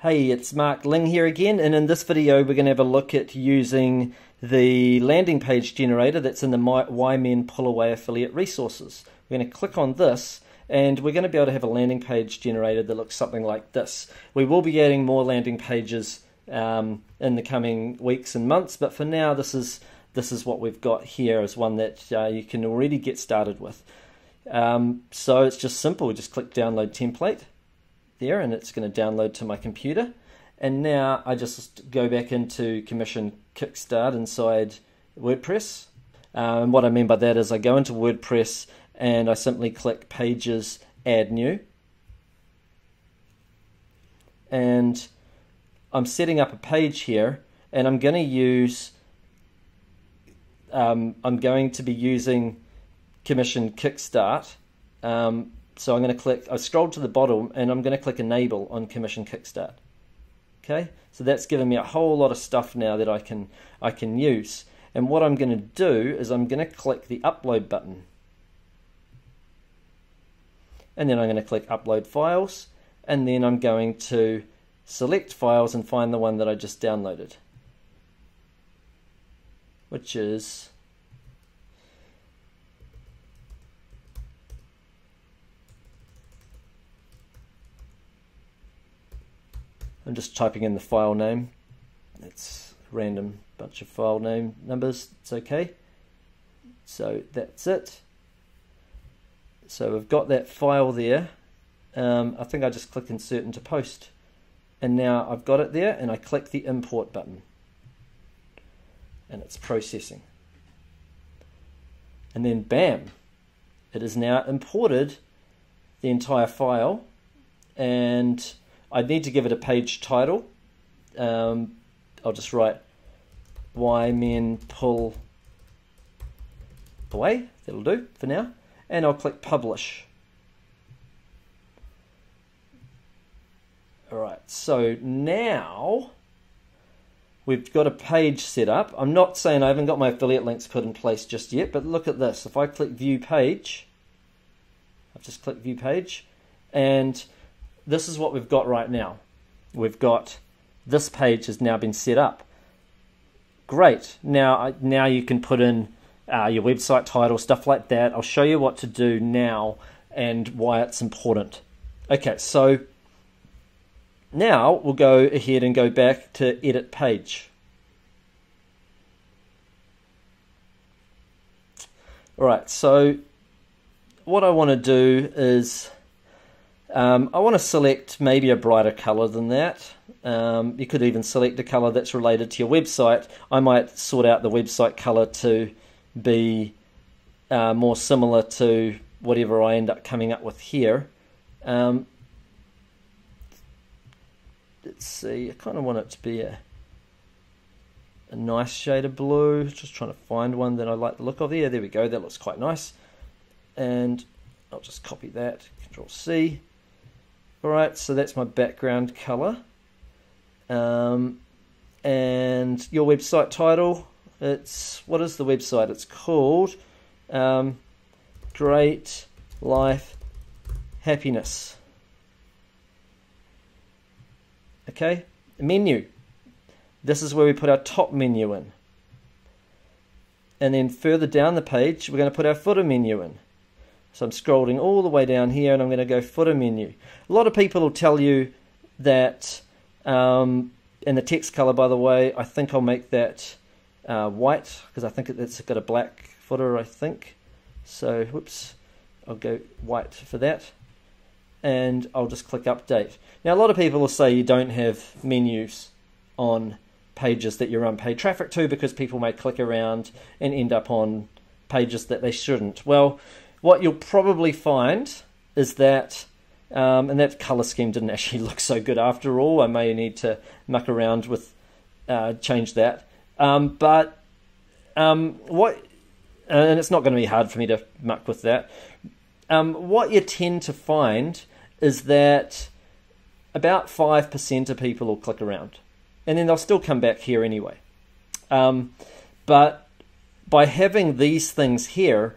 Hey, it's Mark Ling here again, and in this video we're going to have a look at using the landing page generator that's in the YMen Pull Away affiliate resources. We're going to click on this and we're going to be able to have a landing page generator that looks something like this. We will be adding more landing pages in the coming weeks and months, but for now this is what we've got here as one that you can already get started with. So it's just simple, just click download template there and it's going to download to my computer, and now I just go back into Commission Kickstart inside WordPress. What I mean by that is I go into WordPress and I simply click Pages, Add New, and I'm setting up a page here, and I'm going to use I'm going to be using Commission Kickstart. So I'm going to click, I scroll to the bottom and I'm going to click Enable on Commission Kickstart. Okay, so that's given me a whole lot of stuff now that I can use. And what I'm going to do is I'm going to click the Upload button. And then I'm going to click Upload Files. And then I'm going to select Files and find the one that I just downloaded, which is I'm just typing in the file name. It's a random bunch of file name numbers. It's okay. So that's it. So we've got that file there. I think I just click Insert into Post. And now I've got it there, and I click the Import button. And it's processing. And then bam! It is now imported the entire file, and I need to give it a page title. I'll just write YMen Pull Away. That'll do for now. And I'll click Publish. Alright, so now we've got a page set up. I'm not saying I haven't got my affiliate links put in place just yet, but look at this. If I click View Page, I've just clicked View Page, and this is what we've got right now. We've got this page has now been set up. Great. Now you can put in your website title, stuff like that. I'll show you what to do now and why it's important. Okay, so now we'll go ahead and go back to Edit Page. Alright, so what I want to do is I want to select maybe a brighter color than that. You could even select a color that's related to your website. I might sort out the website color to be more similar to whatever I end up coming up with here. Let's see, I kind of want it to be a nice shade of blue. Just trying to find one that I like the look of. There we go, that looks quite nice. And I'll just copy that, Control C. Alright, so that's my background color. And your website title, what is the website? It's called Great Life Happiness. Okay, menu. This is where we put our top menu in. And then further down the page, we're going to put our footer menu in. So I'm scrolling all the way down here and I'm going to go footer menu. A lot of people will tell you that, and the text color, by the way, I think I'll make that white, because I think it's got a black footer, I think. So, whoops, I'll go white for that. And I'll just click Update. Now, a lot of people will say you don't have menus on pages that you run paid traffic to because people may click around and end up on pages that they shouldn't. Well, what you'll probably find is that, and that color scheme didn't actually look so good after all. I may need to muck around with, change that. And it's not going to be hard for me to muck with that. What you tend to find is that about 5% of people will click around, and then they'll still come back here anyway. But by having these things here,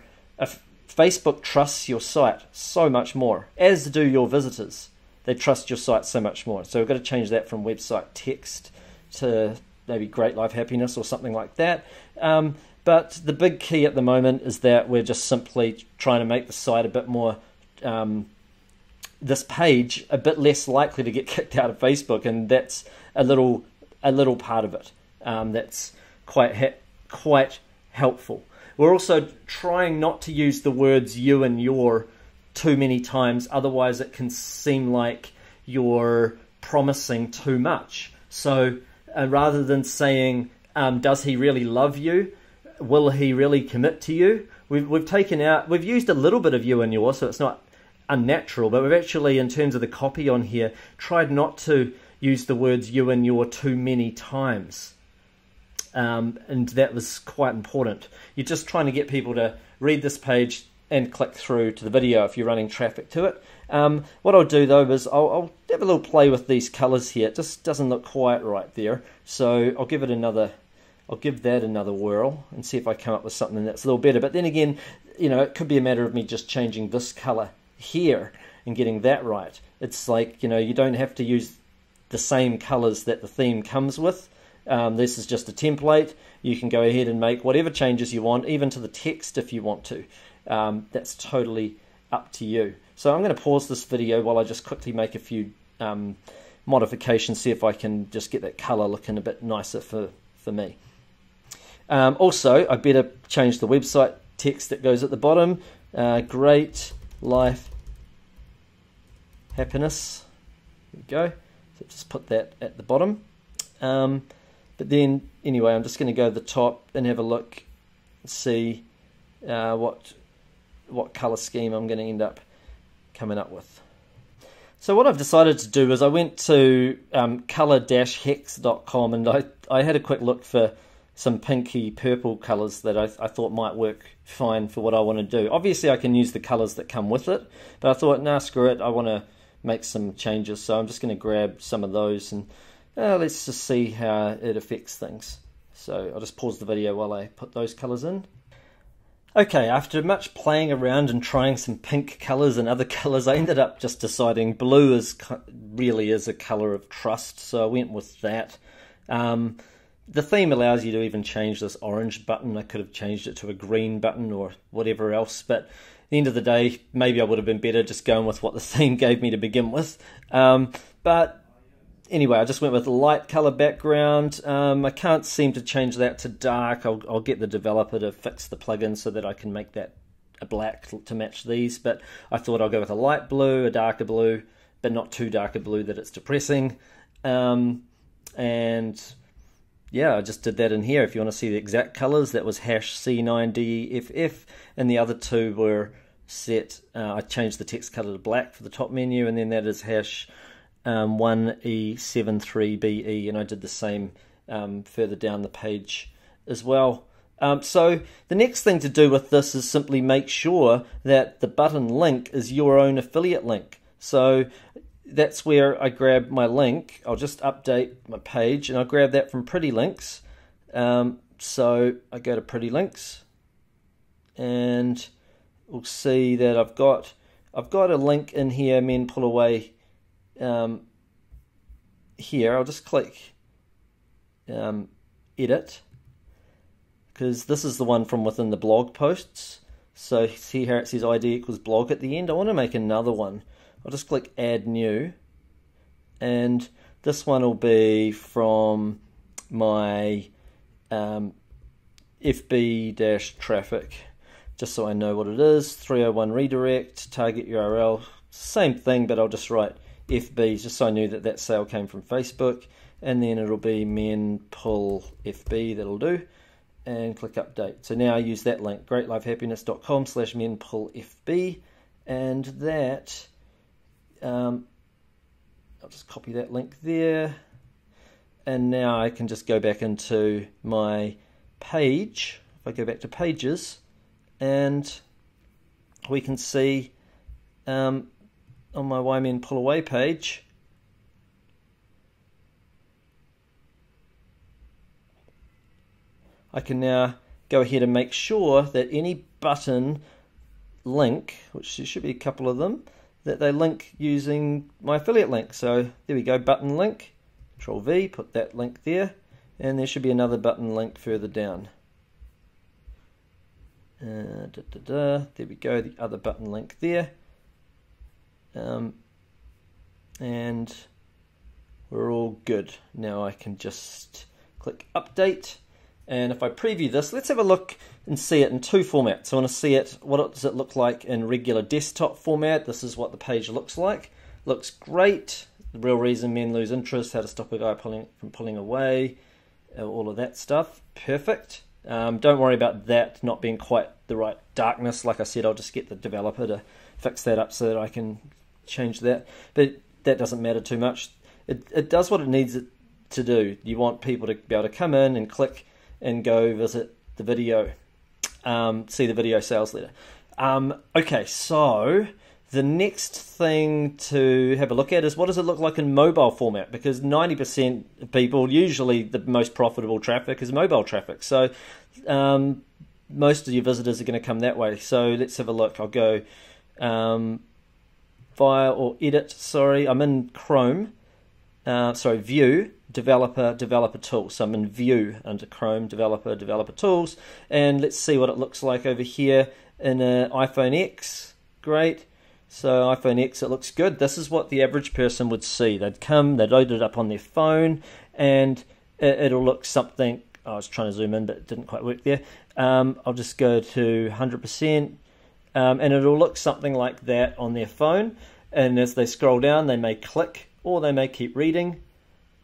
Facebook trusts your site so much more, as do your visitors. they trust your site so much more. So we've got to change that from website text to maybe Great Life Happiness or something like that. But the big key at the moment is that we're just simply trying to make the site a bit more, this page a bit less likely to get kicked out of Facebook, and that's a little part of it. That's quite helpful. We're also trying not to use the words you and your too many times, otherwise it can seem like you're promising too much. So rather than saying, does he really love you? Will he really commit to you? We've used a little bit of you and your, so it's not unnatural, but we've actually, in terms of the copy on here, tried not to use the words you and your too many times. And that was quite important. You're just trying to get people to read this page and click through to the video if you're running traffic to it. What I'll do though is I'll have a little play with these colors here. It just doesn't look quite right there, so I'll give that another whirl and see if I come up with something that's a little better. But then again, it could be a matter of me just changing this color here and getting that right. It's like, you don't have to use the same colors that the theme comes with. This is just a template. You can go ahead and make whatever changes you want, even to the text if you want to. That's totally up to you. So I'm going to pause this video while I just quickly make a few modifications, see if I can just get that color looking a bit nicer for me. Also, I better change the website text that goes at the bottom. Great Life Happiness. There we go. So just put that at the bottom. But then, anyway, I'm just going to go to the top and have a look and see what color scheme I'm going to end up coming up with. So what I've decided to do is I went to color-hex.com and I had a quick look for some pinky purple colors that I thought might work fine for what I want to do. Obviously I can use the colors that come with it, but I thought, nah, screw it, I want to make some changes, so I'm just going to grab some of those and let's just see how it affects things. So I'll just pause the video while I put those colors in. Okay, after much playing around and trying some pink colors and other colors, I ended up just deciding blue really is a color of trust, so I went with that. The theme allows you to even change this orange button. I could have changed it to a green button or whatever else, but at the end of the day, maybe I would have been better just going with what the theme gave me to begin with. But anyway, I just went with a light color background. I can't seem to change that to dark. I'll get the developer to fix the plugin so that I can make that a black to match these, but I thought I'll go with a light blue, a darker blue, but not too dark a blue that it's depressing. And yeah, I just did that in here. If you want to see the exact colors, that was #C9DEFF, and the other two were set. I changed the text color to black for the top menu, and then that is #1E73BE, and I did the same further down the page as well. So the next thing to do with this is simply make sure that the button link is your own affiliate link. So that's where I grab my link. I'll just update my page and I'll grab that from Pretty Links. So I go to Pretty Links and we'll see that I've got a link in here, Men Pull Away. Here I'll just click edit, because this is the one from within the blog posts. So see how it says ID equals blog at the end? I want to make another one. I'll just click add new, and this one will be from my FB-traffic, just so I know what it is. 301 redirect, target URL, same thing, but I'll just write FB just so I knew that sale came from Facebook, and then it'll be Men Pull FB, that'll do, and click update. So now I use that link, greatlifehappiness.com/menpullfb, and that I'll just copy that link there, and now I can just go back into my page. If I go back to pages, and we can see on my Why Men Pull Away page, I can now go ahead and make sure that any button link, which there should be a couple of them, that they link using my affiliate link. So there we go, button link, Control V, put that link there, and there should be another button link further down. There we go, the other button link there. And we're all good. Now I can just click update, and if I preview this, let's have a look and see it in two formats. I want to see it, what does it look like in regular desktop format. This is what the page looks like. Looks great. The real reason men lose interest, how to stop a guy from pulling away, all of that stuff. Perfect. Don't worry about that not being quite the right darkness. Like I said, I'll just get the developer to fix that up so that I can change that, but that doesn't matter too much. It does what it needs it to do. You want people to be able to come in and click and go visit the video, see the video sales letter. Okay, so the next thing to have a look at is what does it look like in mobile format, because 90% of people, usually the most profitable traffic is mobile traffic. So most of your visitors are going to come that way. So let's have a look. I'll go File or Edit, sorry, I'm in Chrome, View, Developer Tools. So I'm in View under Chrome, Developer Tools, and let's see what it looks like over here in an iPhone X. Great. So iPhone X, it looks good. This is what the average person would see. They'd come, they'd load it up on their phone, and it'll look something. I was trying to zoom in, but it didn't quite work there. I'll just go to 100%. And it'll look something like that on their phone, and as they scroll down they may click, or they may keep reading,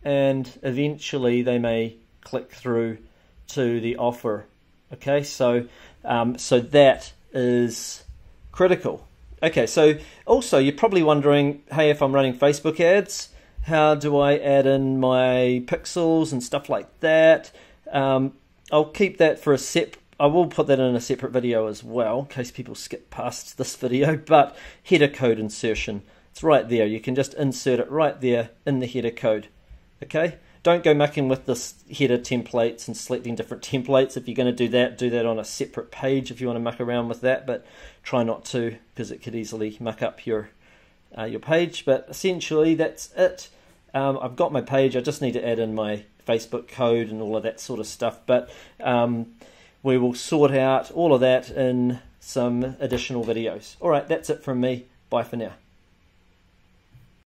and eventually they may click through to the offer. Okay, so so that is critical. Okay, so also you're probably wondering, hey, if I'm running Facebook ads, how do I add in my pixels and stuff like that? I'll keep that for a I will put that in a separate video as well, in case people skip past this video, but header code insertion, it's right there. You can just insert it right there in the header code, okay? Don't go mucking with this header templates and selecting different templates. If you're going to do that on a separate page if you want to muck around with that, but try not to, because it could easily muck up your page. But essentially, that's it. I've got my page. I just need to add in my Facebook code and all of that sort of stuff, but we will sort out all of that in some additional videos. All right, that's it from me. Bye for now.